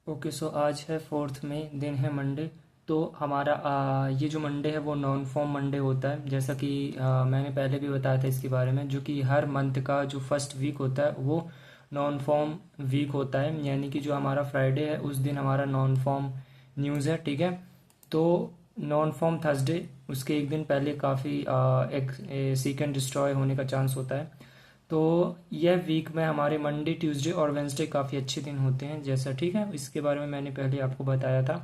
Okay so आज है 4 मई, दिन है मंडे। तो हमारा ये जो मंडे है वो नॉन फॉर्म मंडे होता है, जैसा कि मैंने पहले भी बताया था इसके बारे में। जो कि हर मंथ का जो फर्स्ट वीक होता है वो नॉन फॉर्म वीक होता है, यानी कि जो हमारा फ्राइडे है उस दिन हमारा नॉन फॉर्म न्यूज़ है, ठीक है। तो नॉन फॉर्म थर्सडे उसके एक दिन पहले काफ़ी एक सीकेंड डिस्ट्रॉय होने का चांस होता है। तो यह वीक में हमारे मंडे ट्यूसडे और वेंसडे काफ़ी अच्छे दिन होते हैं, जैसा ठीक है इसके बारे में मैंने पहले आपको बताया था।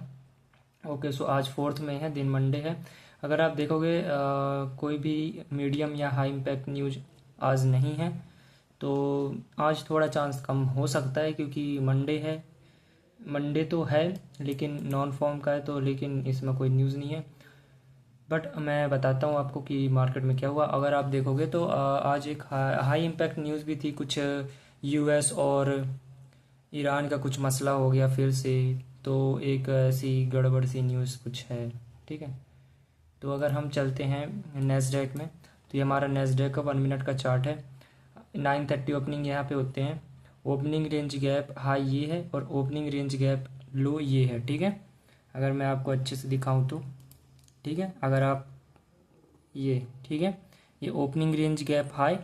ओके सो आज 4 मई है, दिन मंडे है। अगर आप देखोगे कोई भी मीडियम या हाई इम्पैक्ट न्यूज आज नहीं है। तो आज थोड़ा चांस कम हो सकता है क्योंकि मंडे है। मंडे तो है लेकिन नॉन फॉर्म का है, तो लेकिन इसमें कोई न्यूज़ नहीं है। बट मैं बताता हूँ आपको कि मार्केट में क्या हुआ। अगर आप देखोगे तो आज एक हाई इम्पैक्ट न्यूज़ भी थी, कुछ यूएस और ईरान का कुछ मसला हो गया फिर से। तो एक ऐसी गड़बड़ सी न्यूज़ कुछ है, ठीक है। तो अगर हम चलते हैं नेस्डैक में, तो ये हमारा नेस्डैक का 1 मिनट का चार्ट है। 9:30 ओपनिंग यहाँ पे होते हैं। ओपनिंग रेंज गैप हाई ये है और ओपनिंग रेंज गैप लो ये है, ठीक है। अगर मैं आपको अच्छे से दिखाऊं तो ठीक है, अगर आप ये ठीक है, ये opening range gap high,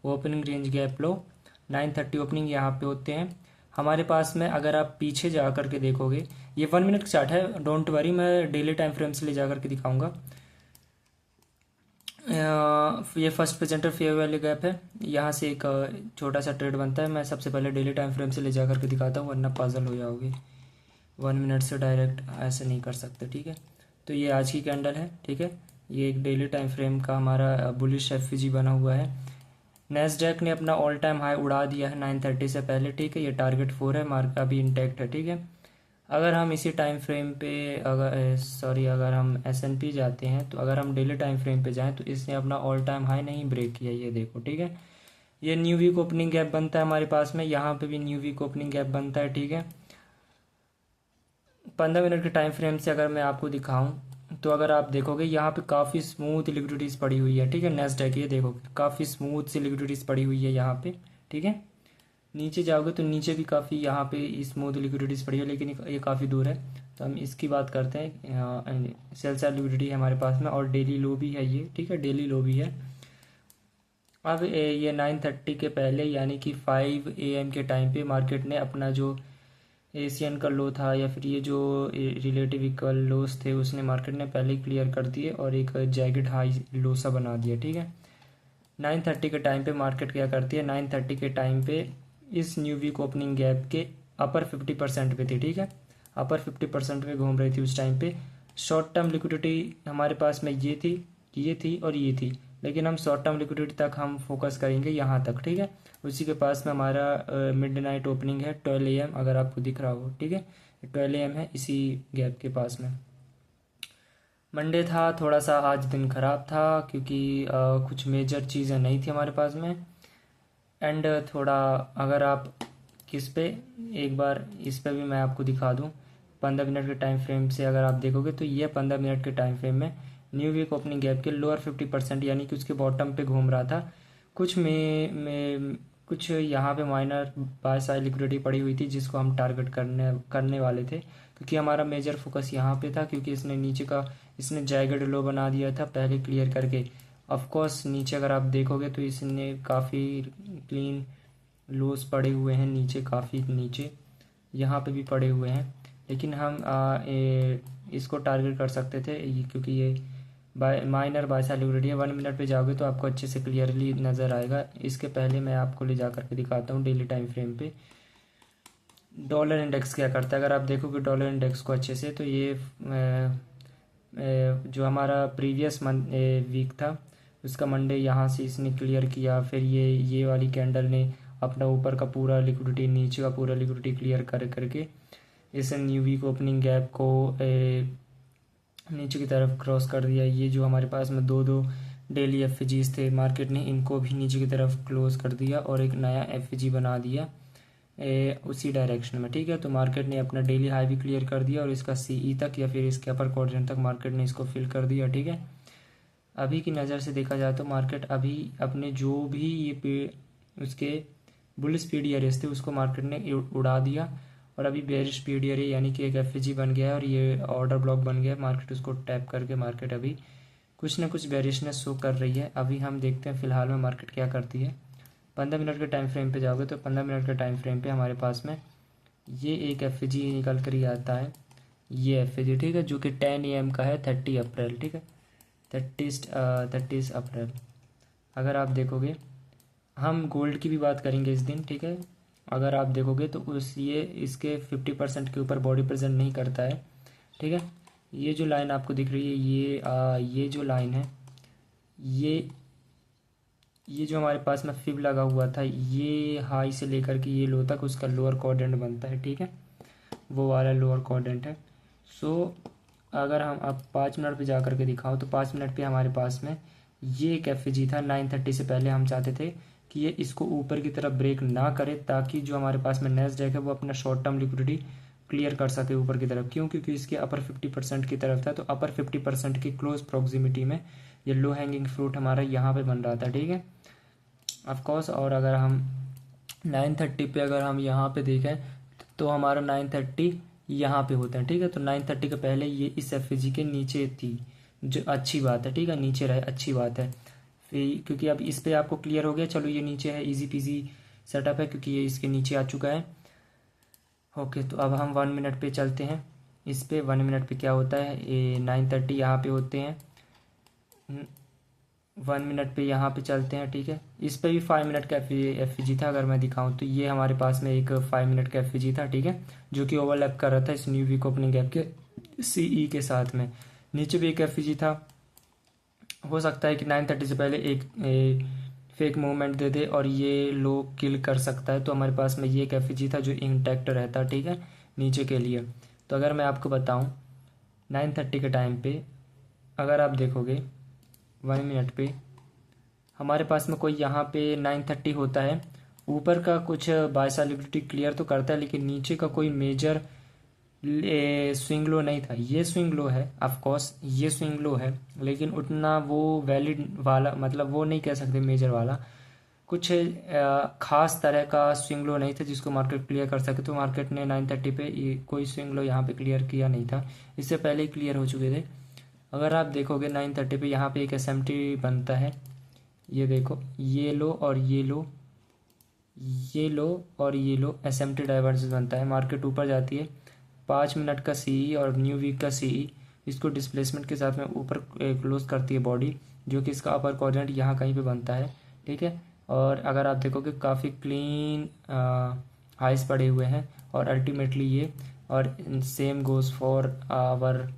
opening range gap low. 9:30 opening यहाँ पे होते हैं हमारे पास में। अगर आप पीछे जा करके देखोगे, ये 1 मिनट का चार्ट है, डोंट वरी, मैं डेली टाइम फ्रेम से ले जा करके दिखाऊंगा। ये first presenter fair value gap है, यहाँ से एक छोटा सा ट्रेड बनता है। मैं सबसे पहले डेली टाइम फ्रेम से ले जा करके दिखाता हूँ, वरना पजल हो जाओगे। 1 मिनट से डायरेक्ट ऐसे नहीं कर सकते, ठीक है। तो ये आज की कैंडल है, ठीक है। ये एक डेली टाइम फ्रेम का हमारा बुलिश एफवीजी बना हुआ है। नेस्डैक ने अपना ऑल टाइम हाई उड़ा दिया है 9:30 से पहले, ठीक है। ये टारगेट 4 है, मार्केट अभी इंटैक्ट है, ठीक है। अगर हम इसी टाइम फ्रेम पे अगर हम एसएनपी जाते हैं, तो अगर हम डेली टाइम फ्रेम पे जाएं तो इसने अपना ऑल टाइम हाई नहीं ब्रेक किया, ये देखो, ठीक है। ये न्यू वीक ओपनिंग गैप बनता है हमारे पास में, यहाँ पे भी न्यू वीक ओपनिंग गैप बनता है, ठीक है। 15 मिनट के टाइम फ्रेम से अगर मैं आपको दिखाऊं, तो अगर आप देखोगे यहाँ पे काफ़ी स्मूथ लिक्विडिटीज़ पड़ी हुई है, ठीक है। नेस्डैक ये देखोगे काफ़ी स्मूथ सी लिक्विडिटीज़ पड़ी हुई है यहाँ पे, ठीक है। नीचे जाओगे तो नीचे भी काफ़ी यहाँ पे स्मूथ लिक्विडिटीज़ पड़ी है, लेकिन ये काफ़ी दूर है। तो हम इसकी बात करते हैं। सेल साइड लिक्विडिटी है हमारे पास में और डेली लो भी है ये, ठीक है, डेली लो भी है। अब ये 9:30 के पहले यानी कि 5 AM के टाइम पे मार्केट ने अपना जो एशियन का लो था या फिर ये जो रिलेटिव इक्वल लोस थे, उसने मार्केट ने पहले ही क्लियर कर दिए और एक जैकेट हाई लो सा बना दिया, ठीक है। 9:30 के टाइम पे मार्केट क्या करती है, 9:30 के टाइम पे इस न्यू वीक ओपनिंग गैप के अपर 50% पे थी, ठीक है। अपर 50% पे घूम रही थी उस टाइम पे। शॉर्ट टर्म लिक्विडिटी हमारे पास में ये थी और ये थी, लेकिन हम शॉर्ट टर्म लिक्विडिटी तक हम फोकस करेंगे यहाँ तक, ठीक है। उसी के पास में हमारा मिड नाइट ओपनिंग है 12 AM, अगर आपको दिख रहा हो, ठीक है। 12 AM है इसी गैप के पास में। मंडे था, थोड़ा सा आज दिन खराब था क्योंकि कुछ मेजर चीज़ें नहीं थी हमारे पास में। एंड थोड़ा अगर आप किस पे एक बार इस पे भी मैं आपको दिखा दूं, 15 मिनट के टाइम फ्रेम से अगर आप देखोगे तो ये 15 मिनट के टाइम फ्रेम में न्यू वीक ओपनिंग गैप के लोअर 50% यानी कि उसके बॉटम पे घूम रहा था। कुछ में कुछ यहाँ पे माइनर बाय साइड लिक्विडिटी पड़ी हुई थी जिसको हम टारगेट करने वाले थे, क्योंकि हमारा मेजर फोकस यहाँ पे था, क्योंकि इसने जायगड लो बना दिया था पहले क्लियर करके। ऑफ कोर्स नीचे अगर आप देखोगे तो इसने काफ़ी क्लीन लोस पड़े हुए हैं नीचे, काफ़ी नीचे यहाँ पे भी पड़े हुए हैं, लेकिन हम इसको टारगेट कर सकते थे क्योंकि ये माइनर बाय साइड लिक्विडिटी है। 1 मिनट पे जाओगे तो आपको अच्छे से क्लियरली नज़र आएगा। इसके पहले मैं आपको ले जा करके दिखाता हूँ डेली टाइम फ्रेम पे डॉलर इंडेक्स क्या करता है। अगर आप देखोगे डॉलर इंडेक्स को अच्छे से, तो ये जो हमारा प्रीवियस मंथ वीक था उसका मंडे यहाँ से इसने क्लियर किया, फिर ये वाली कैंडल ने अपना ऊपर का पूरा लिक्विडिटी, नीचे का पूरा लिक्विडिटी क्लियर करके इस न्यू वीक ओपनिंग गैप को नीचे की तरफ क्रॉस कर दिया। ये जो हमारे पास में दो दो डेली एफजीज थे, मार्केट ने इनको भी नीचे की तरफ क्लोज कर दिया और एक नया एफजी बना दिया उसी डायरेक्शन में, ठीक है। तो मार्केट ने अपना डेली हाई भी क्लियर कर दिया और इसका सीई तक या फिर इसके अपर क्वाड्रेंट तक मार्केट ने इसको फिल कर दिया, ठीक है। अभी की नज़र से देखा जाए तो मार्केट अभी अपने जो भी उसके बुलिश पीरियड्स थे उसको मार्केट ने उड़ा दिया और अभी बेयरिश पीरियड है, यानी कि एक एफईजी बन गया है और ये ऑर्डर ब्लॉक बन गया है। मार्केट उसको टैप करके मार्केट अभी कुछ ना कुछ बेयरिशनेस शो कर रही है। अभी हम देखते हैं फिलहाल में मार्केट क्या करती है। 15 मिनट के टाइम फ्रेम पे जाओगे तो 15 मिनट के टाइम फ्रेम पे हमारे पास में ये एक एफईजी निकल कर ही आता है, ये एफईजी, ठीक है, जो कि 10 AM का है, 30 अप्रैल, ठीक है, 30 अप्रैल। अगर आप देखोगे, हम गोल्ड की भी बात करेंगे इस दिन, ठीक है। अगर आप देखोगे तो ये इसके 50% के ऊपर बॉडी प्रेजेंट नहीं करता है, ठीक है। ये जो लाइन आपको दिख रही है, ये जो लाइन है, ये जो हमारे पास में फिब लगा हुआ था, ये हाई से लेकर के ये लो तक उसका लोअर क्वाड्रेंट बनता है, ठीक है, वो वाला लोअर क्वाड्रेंट है। सो अगर हम अब 5 मिनट पे जा करके दिखाओ तो 5 मिनट पे हमारे पास में ये एक एफईजी था 9:30 से पहले। हम चाहते थे कि ये इसको ऊपर की तरफ ब्रेक ना करे, ताकि जो हमारे पास में नैस्डैक है वो अपना शॉर्ट टर्म लिक्विडिटी क्लियर कर सके ऊपर की तरफ। क्यों? क्योंकि इसके अपर 50% की तरफ था, तो अपर 50% की क्लोज प्रॉक्सिमिटी में ये लो हैंगिंग फ्रूट हमारा यहाँ पे बन रहा था, ठीक है, ऑफकोर्स। और अगर हम 9:30 पे अगर हम यहाँ पे देखें तो हमारा 9:30 यहाँ पे होता है, ठीक है। तो 9:30 के पहले ये इस एफईजी के नीचे थी, जो अच्छी बात है, ठीक है, नीचे रहे, अच्छी बात है। फिर क्योंकि अब इस पे आपको क्लियर हो गया, चलो ये नीचे है, इजी पीजी सेटअप है क्योंकि ये इसके नीचे आ चुका है। ओके, तो अब हम 1 मिनट पे चलते हैं। इस पे 1 मिनट पे क्या होता है, ये 9:30 यहाँ पे होते हैं, 1 मिनट पे यहाँ पे चलते हैं, ठीक है। इस पे भी 5 मिनट का एफईजी था। अगर मैं दिखाऊं तो ये हमारे पास में एक 5 मिनट का एफईजी था, ठीक है, जो कि ओवरलैप कर रहा था इस न्यू वीक ओपनिंग गैप के सीई के साथ में। नीचे भी एक एफईजी था, हो सकता है कि 9:30 से पहले एक फेक मूवमेंट दे दे और ये लो किल कर सकता है। तो हमारे पास में ये एक एफईजी था जो इंटैक्ट रहता, ठीक है, नीचे के लिए। तो अगर मैं आपको बताऊं 9:30 के टाइम पे अगर आप देखोगे 1 मिनट पे हमारे पास में कोई यहाँ पे 9:30 होता है, ऊपर का कुछ बाय सॉलिडिटी क्लियर तो करता है, लेकिन नीचे का कोई मेजर स्विंग लो नहीं था। ये स्विंग लो है, ऑफ कोर्स ये स्विंग लो है, लेकिन उतना वो वैलिड वाला, मतलब वो नहीं कह सकते मेजर वाला, कुछ खास तरह का स्विंग लो नहीं था जिसको मार्केट क्लियर कर सके। तो मार्केट ने 9:30 पे कोई स्विंग लो यहाँ पे क्लियर किया नहीं था, इससे पहले ही क्लियर हो चुके थे। अगर आप देखोगे 9:30 पे यहाँ पे एक एसएमटी बनता है, ये देखो, ये लो और ये लो, ये लो और ये लो, एसएमटी डाइवर्जेंस बनता है। मार्केट ऊपर जाती है, 5 मिनट का सीई और न्यू वीक का सीई, इसको डिस्प्लेसमेंट के साथ में ऊपर क्लोज करती है बॉडी, जो कि इसका अपर क्वाड्रेंट यहाँ कहीं पे बनता है, ठीक है। और अगर आप देखोगे काफ़ी क्लीन हाइस पड़े हुए हैं और अल्टीमेटली ये, और same goes for our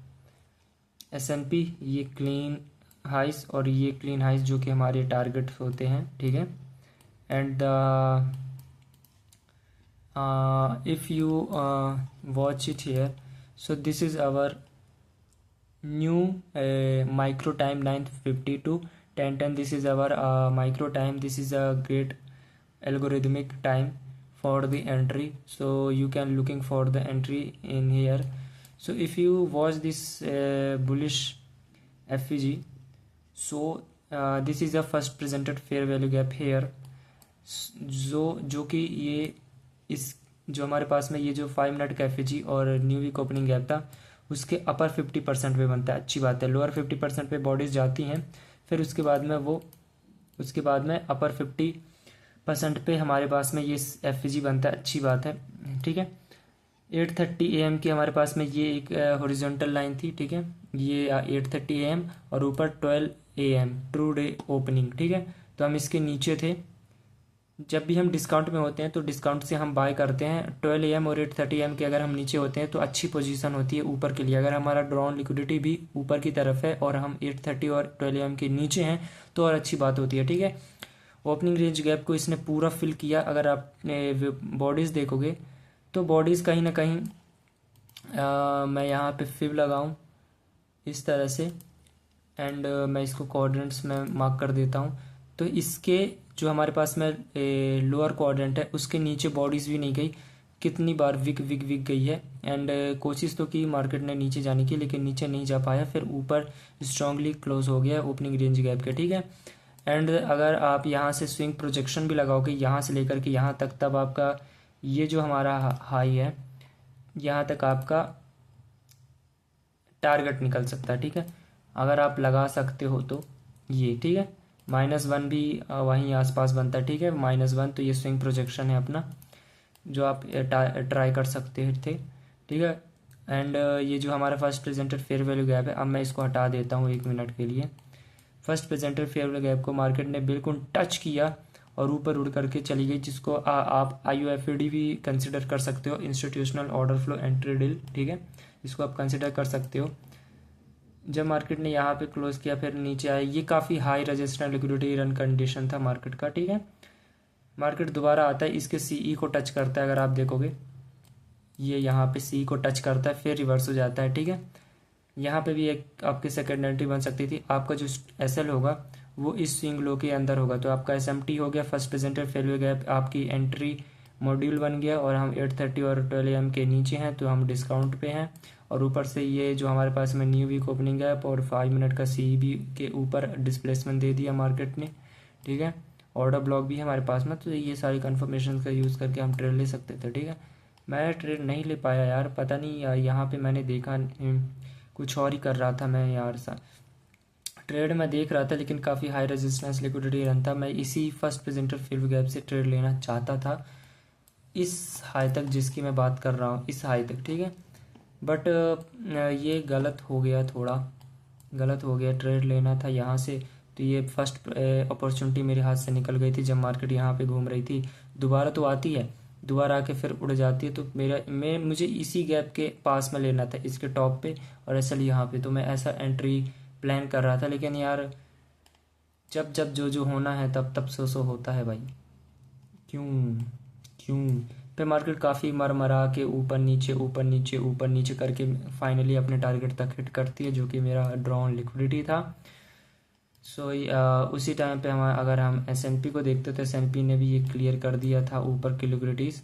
SNP, ये क्लीन हाइस और ये क्लीन हाइस जो कि हमारे टारगेट होते हैं, ठीक है। And if you watch it here, so this is our new micro time 9:50 to 10:10. This is our micro time. This is a great algorithmic time for the entry, so you can looking for the entry in here. So if you watch this bullish FVG, so this is the first presented fair value gap here, जो कि ये इस जो हमारे पास में ये जो 5 मिनट का एफईजी और न्यू वीक ओपनिंग गैप था उसके अपर 50% पे बनता है, अच्छी बात है। लोअर 50% पे बॉडीज जाती हैं, फिर उसके बाद में अपर 50% पे हमारे पास में ये एफईजी बनता है, अच्छी बात है, ठीक है। 8:30 AM की हमारे पास में ये एक हॉरिजॉन्टल लाइन थी, ठीक है, ये 8:30 AM और ऊपर 12 AM ट्रू डे ओपनिंग, ठीक है। तो हम इसके नीचे थे। जब भी हम डिस्काउंट में होते हैं तो डिस्काउंट से हम बाय करते हैं 12 AM और 8:30 AM के। अगर हम नीचे होते हैं तो अच्छी पोजीशन होती है ऊपर के लिए। अगर हमारा ड्रॉन लिक्विडिटी भी ऊपर की तरफ है और हम 8:30 और 12 AM के नीचे हैं तो और अच्छी बात होती है, ठीक है। ओपनिंग रेंज गैप को इसने पूरा फिल किया। अगर आप बॉडीज़ देखोगे तो बॉडीज़ कहीं ना कहीं मैं यहाँ पे फिब लगाऊँ इस तरह से, एंड मैं इसको कोऑर्डिनेट्स में मार्क कर देता हूँ। तो इसके जो हमारे पास में लोअर क्वाड्रेंट है उसके नीचे बॉडीज़ भी नहीं गई, कितनी बार विक गई है। एंड कोशिश तो की मार्केट ने नीचे जाने की, लेकिन नीचे नहीं जा पाया, फिर ऊपर स्ट्रांगली क्लोज हो गया ओपनिंग रेंज गैप के, ठीक है। एंड अगर आप यहाँ से स्विंग प्रोजेक्शन भी लगाओगे यहाँ से लेकर के यहाँ तक, तब आपका ये जो हमारा हाई है यहाँ तक आपका टारगेट निकल सकता है, ठीक है। अगर आप लगा सकते हो तो ये, ठीक है। -1 भी वहीं आसपास बनता है, ठीक है। -1 तो ये स्विंग प्रोजेक्शन है अपना, जो आप ट्राई कर सकते थे, ठीक है। एंड ये जो हमारा first presented fair value gap है, अब मैं इसको हटा देता हूँ 1 मिनट के लिए। First presented fair value gap को मार्केट ने बिल्कुल टच किया और ऊपर उड़ करके चली गई, जिसको आप IUFD भी कंसिडर कर सकते हो, institutional order flow entry deal, ठीक है। इसको आप कंसिडर कर सकते हो। जब मार्केट ने यहाँ पे क्लोज किया फिर नीचे आया, ये काफ़ी high resistance liquidity run condition था मार्केट का, ठीक है। मार्केट दोबारा आता है, इसके CE को टच करता है, अगर आप देखोगे ये यहाँ पे CE को टच करता है, फिर रिवर्स हो जाता है, ठीक है। यहाँ पे भी एक आपकी सेकेंड एंट्री बन सकती थी। आपका जो SL होगा वो इस स्विंग लो के अंदर होगा, तो आपका SMT हो गया, फर्स्ट प्रेजेंटेड फेयर गैप, आपकी एंट्री मॉड्यूल बन गया। और हम 8:30 और 12 AM के नीचे हैं, तो हम डिस्काउंट पे हैं। और ऊपर से ये जो हमारे पास में न्यू वीक ओपनिंग गैप और 5 मिनट का CE भी के ऊपर डिस्प्लेसमेंट दे दिया मार्केट ने, ठीक है। ऑर्डर ब्लॉक भी है हमारे पास में, तो ये सारी कन्फर्मेशन का यूज़ करके हम ट्रेड ले सकते थे, ठीक है। मैं ट्रेड नहीं ले पाया यार, पता नहीं यार, यहाँ पे मैंने देखा कुछ और ही कर रहा था मैं यार। ट्रेड मैं देख रहा था, लेकिन काफ़ी हाई रेजिस्टेंस लिक्विडिटी रन था। मैं इसी फर्स्ट प्रेजेंटेड फेयर गैप से ट्रेड लेना चाहता था, इस हाई तक जिसकी मैं बात कर रहा हूँ, इस हाई तक, ठीक है। बट ये गलत हो गया, थोड़ा गलत हो गया। ट्रेड लेना था यहाँ से, तो ये फर्स्ट अपॉर्चुनिटी मेरे हाथ से निकल गई थी। जब मार्केट यहाँ पे घूम रही थी, दोबारा तो आती है, दोबारा आके फिर उड़ जाती है, तो मुझे इसी गैप के पास में लेना था, इसके टॉप पे और SL यहाँ पे। तो मैं ऐसा एंट्री प्लान कर रहा था, लेकिन यार जब जब जो होना है तब तब सो होता है भाई। क्यों क्यों पे मार्केट काफ़ी मरा के ऊपर नीचे ऊपर नीचे ऊपर नीचे करके फाइनली अपने टारगेट तक हिट करती है, जो कि मेरा ड्रॉन लिक्विडिटी था। उसी टाइम पे अगर हम S&P को देखते तो S&P ने भी ये क्लियर कर दिया था ऊपर की लिक्विडिटीज़,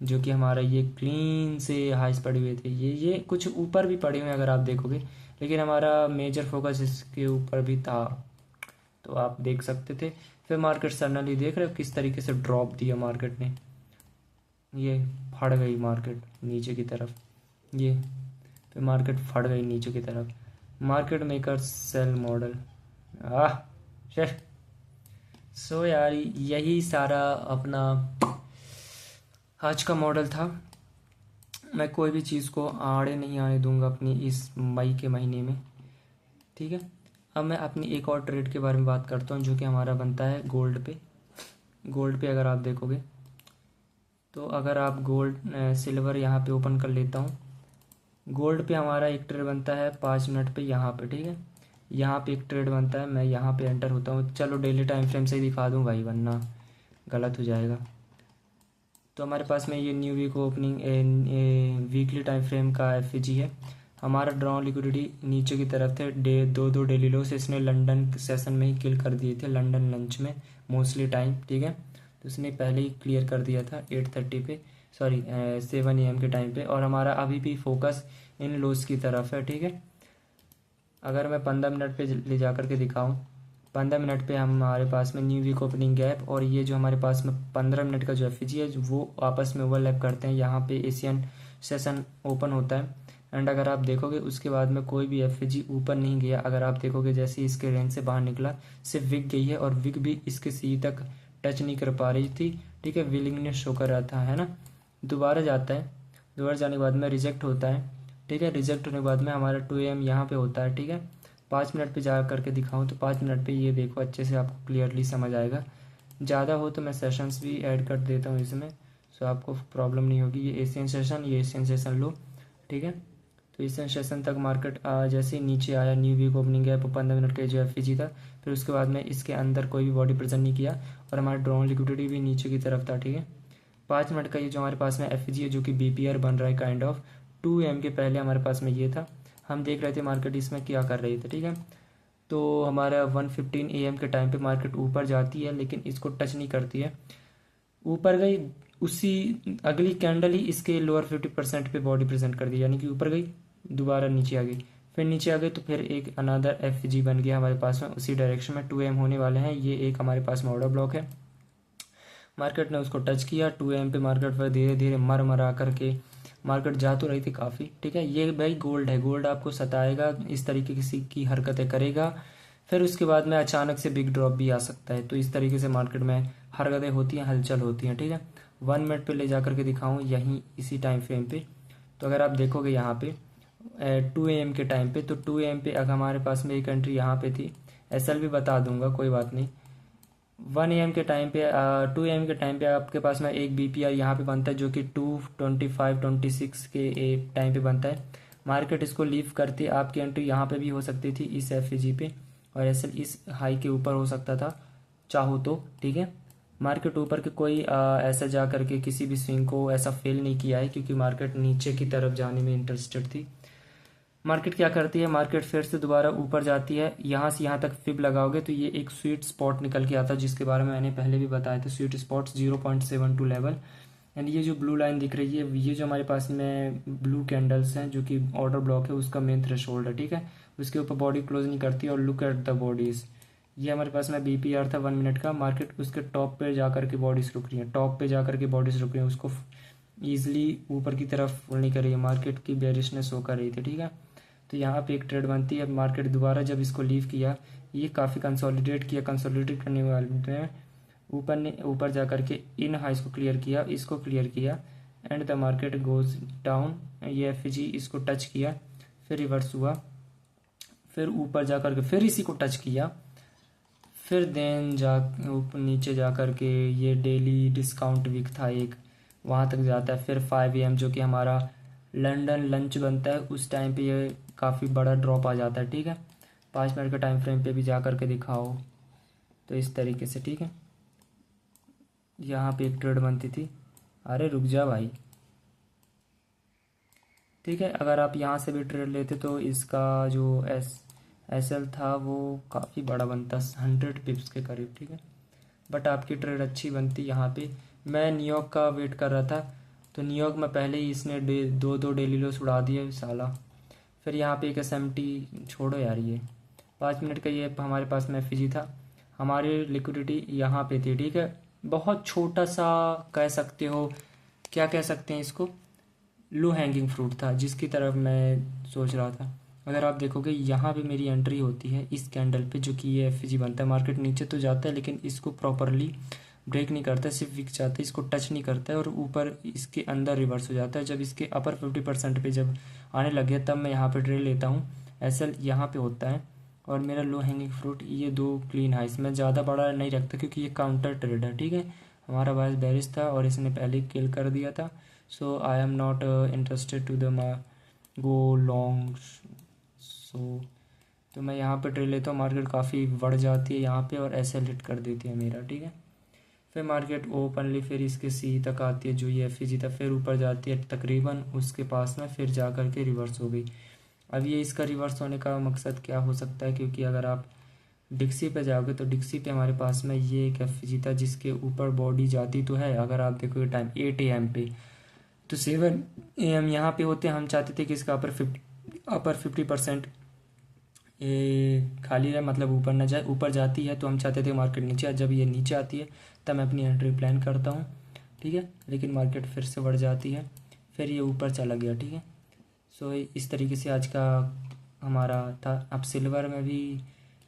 जो कि हमारा ये क्लीन से हाइस पड़े हुए थे। ये कुछ ऊपर भी पड़े हुए हैं अगर आप देखोगे, लेकिन हमारा मेजर फोकस इसके ऊपर भी था, तो आप देख सकते थे। फिर मार्केट सडनली देख रहे हो किस तरीके से ड्रॉप दिया मार्केट ने, ये फट गई मार्केट नीचे की तरफ, ये फिर मार्केट फट गई नीचे की तरफ। मार्केट मेकर सेल मॉडल शेर। सो यार यही सारा अपना आज का मॉडल था। मैं कोई भी चीज़ को आड़े नहीं आने दूंगा अपनी इस मई के महीने में, ठीक है। अब मैं अपनी एक और ट्रेड के बारे में बात करता हूँ, जो कि हमारा बनता है गोल्ड पे। गोल्ड पे अगर आप देखोगे तो अगर आप सिल्वर यहाँ पे ओपन कर लेता हूँ, गोल्ड पे हमारा एक ट्रेड बनता है 5 मिनट पे यहाँ पे, ठीक है। यहाँ पे एक ट्रेड बनता है, मैं यहाँ पे एंटर होता हूँ। चलो डेली टाइम फ्रेम से ही दिखा दूँ भाई, वरना गलत हो जाएगा। तो हमारे पास में ये new week opening weekly time frame का FG है। हमारा ड्रॉन लिक्विडिटी नीचे की तरफ थे, दो डेली लोस इसने लंदन सेशन में ही किल कर दिए थे, लंदन लंच में मोस्टली टाइम, ठीक है। तो उसने पहले ही क्लियर कर दिया था 8:30 पे, सॉरी 7 AM के टाइम पे। और हमारा अभी भी फोकस इन लोस की तरफ है, ठीक है। अगर मैं 15 मिनट पे ले जा कर के दिखाऊँ, 15 मिनट पे हमारे पास में न्यू वीक ओपनिंग गैप और ये जो हमारे पास में 15 मिनट का जो FG है, वो आपस में ओवरलैप करते हैं। यहाँ पे एशियन सेशन ओपन होता है, एंड अगर आप देखोगे उसके बाद में कोई भी FG ऊपर नहीं गया। अगर आप देखोगे जैसे ही इसके रेंज से बाहर निकला, सिर्फ विक गई है, और विक भी इसके CE तक टच नहीं कर पा रही थी, ठीक है। विलिंगनेस शो कर रहा था, है ना। दोबारा जाता है, दोबारा जाने के बाद में रिजेक्ट होता है, ठीक है। रिजेक्ट होने के बाद में हमारा 2 AM यहाँ पे होता है, ठीक है। 5 मिनट पे जा करके दिखाऊं तो 5 मिनट पे ये देखो, अच्छे से आपको क्लियरली समझ आएगा। ज़्यादा हो तो मैं सेशंस भी ऐड कर देता हूँ इसमें, सो आपको प्रॉब्लम नहीं होगी। ये एशियन सेशन, ये एशियन सेशन लो, ठीक है। तो एशियन सेशन तक मार्केट जैसे ही नीचे आया, न्यू वीक ओपनिंग गया, 15 मिनट का जो FG था, फिर उसके बाद में इसके अंदर कोई भी बॉडी प्रेजेंट नहीं किया, और हमारा ड्रॉन लिक्विडिटी भी नीचे की तरफ था, ठीक है। 5 मिनट का ये जो हमारे पास में FG है, जो कि BPR बन रहा है काइंड ऑफ, 2 AM के पहले हमारे पास में ये था। हम देख रहे थे मार्केट इसमें क्या कर रही थी, ठीक है। तो हमारा 1:15 AM के टाइम पे मार्केट ऊपर जाती है, लेकिन इसको टच नहीं करती है। ऊपर गई, उसी अगली कैंडल ही इसके लोअर 50% पे बॉडी प्रेजेंट कर दी, यानी कि ऊपर गई, दोबारा नीचे आ गई, फिर नीचे आ गई, तो फिर एक अनदर FG बन गया हमारे पास में उसी डायरेक्शन में। 2 AM होने वाले हैं, ये एक हमारे पास में ऑर्डर ब्लॉक है। मार्केट ने उसको टच किया 2 AM पे, मार्केट फिर धीरे धीरे मरा करके मार्केट जा तो रही थी काफ़ी, ठीक है। ये भाई गोल्ड है, गोल्ड आपको सताएगा, इस तरीके की हरकतें करेगा, फिर उसके बाद में अचानक से बिग ड्रॉप भी आ सकता है। तो इस तरीके से मार्केट में हरकतें होती हैं, हलचल होती हैं, ठीक है। 1 मिनट पे ले जा करके दिखाऊँ यहीं इसी टाइम फ्रेम पे, तो अगर आप देखोगे यहाँ पे 2 AM के टाइम पे, तो 2 AM पे अगर हमारे पास में एक एंट्री यहाँ पे थी, SL भी बता दूंगा, कोई बात नहीं। 1 AM के टाइम पे 2 AM के टाइम पे आपके पास में एक BPR यहाँ पे बनता है, जो कि 225-26 के टाइम पे बनता है। मार्केट इसको लीव करती है, आपकी एंट्री यहाँ पे भी हो सकती थी इस FG पे, और SL इस हाई के ऊपर हो सकता था चाहो तो, ठीक है। मार्केट ऊपर के कोई ऐसा जा करके किसी भी स्विंग को ऐसा फेल नहीं किया है, क्योंकि मार्केट नीचे की तरफ जाने में इंटरेस्टेड थी। मार्केट क्या करती है, मार्केट फिर से दोबारा ऊपर जाती है, यहाँ से यहाँ तक फिब लगाओगे तो ये एक स्वीट स्पॉट निकल के आता है, जिसके बारे में मैंने पहले भी बताया था। स्वीट स्पॉट 0.72 लेवल, एंड ये जो ब्लू लाइन दिख रही है, ये जो हमारे पास में ब्लू कैंडल्स हैं, जो कि ऑर्डर ब्लॉक है, उसका मेन थ्रेशोल्ड है, ठीक है। उसके ऊपर बॉडी क्लोज नहीं करती, और लुक एट द बॉडीज, ये हमारे पास में BPR था 1 मिनट का। मार्केट उसके टॉप पे जा करके बॉडीज रुक रही है, टॉप पे जा करके बॉडीज रुक रही है, उसको ईजिली ऊपर की तरफ फुल नहीं कर रही है, मार्केट की बेरिशनेस शो कर रही थी, ठीक है। तो यहाँ पे एक ट्रेड बनती है। मार्केट दोबारा जब इसको लीव किया, ये काफ़ी कंसोलिडेट किया, कंसोलिडेट करने वाले में ऊपर ने ऊपर जा करके इन हाइस को क्लियर किया, इसको क्लियर किया, and the market goes down. ये FG इसको टच किया, फिर रिवर्स हुआ, फिर ऊपर जा करके फिर इसी को टच किया, फिर देन जा ऊपर नीचे जा करके ये डेली डिस्काउंट वीक था एक, वहाँ तक जाता है। फिर 5 AM जो कि हमारा लंदन लंच बनता है, उस टाइम पे ये काफ़ी बड़ा ड्रॉप आ जाता है, ठीक है। 5 मिनट के टाइम फ्रेम पे भी जा करके दिखाओ तो इस तरीके से, ठीक है। यहाँ पे एक ट्रेड बनती थी, अरे रुक जा भाई, ठीक है। अगर आप यहाँ से भी ट्रेड लेते तो इसका जो SL था वो काफ़ी बड़ा बनता, 100 पिप्स के करीब, ठीक है। बट आपकी ट्रेड अच्छी बनती यहाँ पे। मैं न्यूयॉर्क का वेट कर रहा था, तो न्यूयॉर्क में पहले ही इसने दो डेली लोस उड़ा दिए साला। फिर यहाँ पे एक SMT, छोड़ो यार, ये 5 मिनट का ये हमारे पास में FG था, हमारी लिक्विडिटी यहाँ पे थी, ठीक है। बहुत छोटा सा कह सकते हो, क्या कह सकते हैं इसको, लो हैंगिंग फ्रूट था, जिसकी तरफ मैं सोच रहा था। अगर आप देखोगे यहाँ पे मेरी एंट्री होती है इस कैंडल पे, जो कि ये FG बनता है। मार्केट नीचे तो जाता है, लेकिन इसको प्रॉपरली ब्रेक नहीं करता, सिर्फ विक जाता है, इसको टच नहीं करता है, और ऊपर इसके अंदर रिवर्स हो जाता है। जब इसके अपर 50% पे जब आने लग गया, तब मैं यहाँ पे ट्रेड लेता हूँ। SL यहाँ पे होता है, और मेरा लो हैंगिंग फ्रूट ये 2 क्लीन हाइस। मैं ज़्यादा बड़ा नहीं रखता, क्योंकि ये काउंटर ट्रेड है, ठीक है। हमारा बायस बेरिश था और इसने पहले किल कर दिया था, so I am not interested to the go long. So तो मैं यहाँ पे ट्रेड लेता हूँ। मार्केट काफ़ी बढ़ जाती है यहाँ पे, और SL हिट कर देती है मेरा, ठीक है। फिर मार्केट ओपनली फिर इसके C तक आती है, जो ये FG था, फिर ऊपर जाती है तकरीबन उसके पास में, फिर जा कर के रिवर्स हो गई। अब ये इसका रिवर्स होने का मकसद क्या हो सकता है, क्योंकि अगर आप डिक्सी पे जाओगे तो डिक्सी पे हमारे पास में ये एक FG था, जिसके ऊपर बॉडी जाती तो है। अगर आप देखोगे टाइम 8 AM पे, तो 7 AM यहाँ पे होते हैं। हम चाहते थे कि इसका अपर 50% ये खाली रहे, मतलब ऊपर ना जाए। ऊपर जाती है तो हम चाहते थे मार्केट नीचे, जब ये नीचे आती है तब मैं अपनी एंट्री प्लान करता हूँ, ठीक है। लेकिन मार्केट फिर से बढ़ जाती है, फिर ये ऊपर चला गया, ठीक है। सो इस तरीके से आज का हमारा था। अब सिल्वर में भी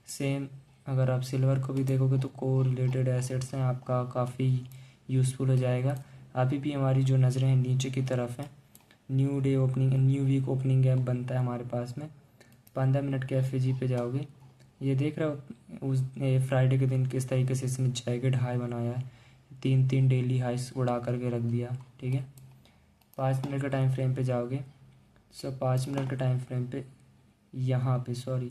सेम, अगर आप सिल्वर को भी देखोगे तो को रिलेटेड एसेट्स हैं, आपका काफ़ी यूज़फुल हो जाएगा। अभी भी हमारी जो नज़रें हैं नीचे की तरफ हैं। New day opening, new week opening gap बनता है हमारे पास में। 15 मिनट के FG पे जाओगे, ये देख रहे हो उस फ्राइडे के दिन किस तरीके से इसने जैकेट हाई बनाया है, 3 डेली हाइस उड़ा करके रख दिया, ठीक है। 5 मिनट का टाइम फ्रेम पे जाओगे, 5 मिनट का टाइम फ्रेम पे यहाँ पे, सॉरी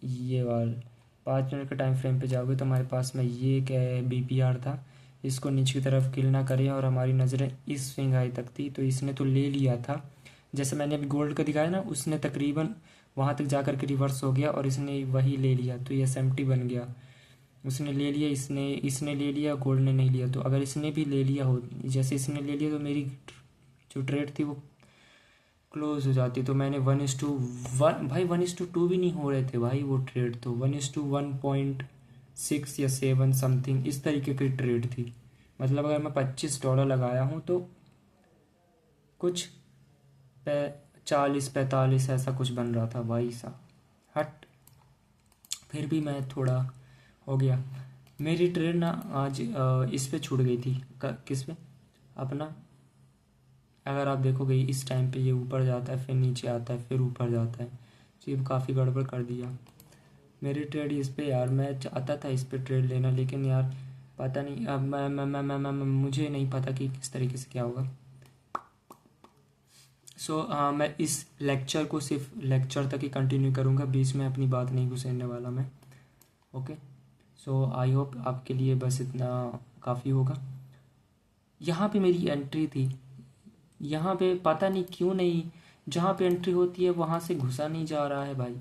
ये वाला 5 मिनट का टाइम फ्रेम पे जाओगे तो हमारे पास में ये क्या BPR था। इसको नीचे की तरफ किल ना करें, और हमारी नज़रें इस स्विंग हाई तक थी, तो इसने तो ले लिया था। जैसे मैंने अभी गोल्ड का दिखाया ना, उसने तकरीबन वहाँ तक जा कर के रिवर्स हो गया, और इसने वही ले लिया, तो ये SMT बन गया। उसने ले लिया, इसने ले लिया, गोल्ड ने नहीं लिया। तो अगर इसने भी ले लिया हो, जैसे इसने ले लिया, तो मेरी जो ट्रेड थी वो क्लोज हो जाती। तो मैंने 1:1 भाई, 1:2 भी नहीं हो रहे थे भाई वो ट्रेड, तो 1:1.6 या 7 समथिंग इस तरीके की ट्रेड थी। मतलब अगर मैं $25 लगाया हूँ तो कुछ 40-45 ऐसा कुछ बन रहा था भाई साहब। हट, फिर भी मैं थोड़ा हो गया। मेरी ट्रेड ना आज इस पे छूट गई थी। किस पे? अपना, अगर आप देखोगे इस टाइम पे ये ऊपर जाता है, फिर नीचे आता है, फिर ऊपर जाता है। तो ये काफ़ी गड़बड़ कर दिया मेरी ट्रेड इस पे यार। मैं चाहता था इस पे ट्रेड लेना, लेकिन यार पता नहीं, अब मुझे नहीं पता कि किस तरीके से क्या होगा। मैं इस लेक्चर को सिर्फ लेक्चर तक ही कंटिन्यू करूँगा, बीच में अपनी बात नहीं घुसेरने वाला मैं। ओके, आई होप आपके लिए बस इतना काफ़ी होगा। यहाँ पे मेरी एंट्री थी, यहाँ पे पता नहीं क्यों नहीं, जहाँ पे एंट्री होती है वहाँ से घुसा नहीं जा रहा है भाई।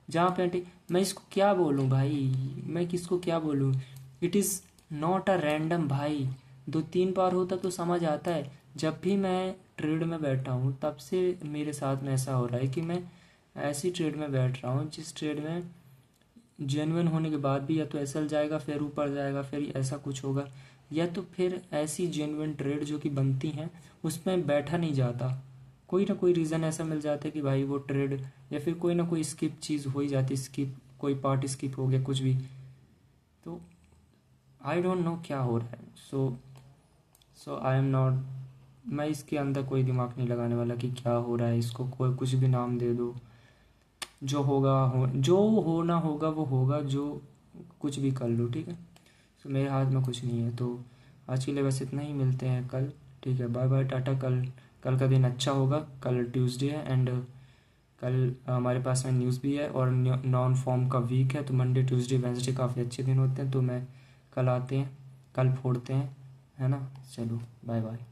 जहाँ पे एंट्री, मैं इसको क्या बोलूँ भाई, मैं किसको क्या बोलूँ। It is not a random भाई। 2-3 बार होता तो समझ आता है। जब भी मैं ट्रेड में बैठा हूँ तब से मेरे साथ में ऐसा हो रहा है कि मैं ऐसी ट्रेड में बैठ रहा हूँ जिस ट्रेड में जेन्युइन होने के बाद भी या तो एसएल जाएगा, फिर ऊपर जाएगा, फिर ऐसा कुछ होगा, या तो फिर ऐसी जेन्युइन ट्रेड जो कि बनती हैं उसमें बैठा नहीं जाता। कोई ना कोई रीज़न ऐसा मिल जाता है कि भाई वो ट्रेड, या फिर कोई ना कोई स्किप चीज़ हो ही जाती, स्किप, कोई पार्ट स्किप हो गया, कुछ भी। तो आई डोंट नो क्या हो रहा है। सो आई एम नॉट, मैं इसके अंदर कोई दिमाग नहीं लगाने वाला कि क्या हो रहा है। इसको कोई कुछ भी नाम दे दो, जो होगा जो होना होगा वो होगा, जो कुछ भी कर लो, ठीक है। मेरे हाथ में कुछ नहीं है। तो आज के लिए बस इतना ही, मिलते हैं कल, ठीक है। Bye bye, tata. कल का दिन अच्छा होगा, कल ट्यूसडे है, एंड कल हमारे पास में न्यूज़ भी है, और नॉन फॉर्म का वीक है, तो मंडे ट्यूसडे वेंसडे काफ़ी अच्छे दिन होते हैं। तो मैं कल आते हैं, कल फोड़ते हैं, है ना। चलो बाय बाय।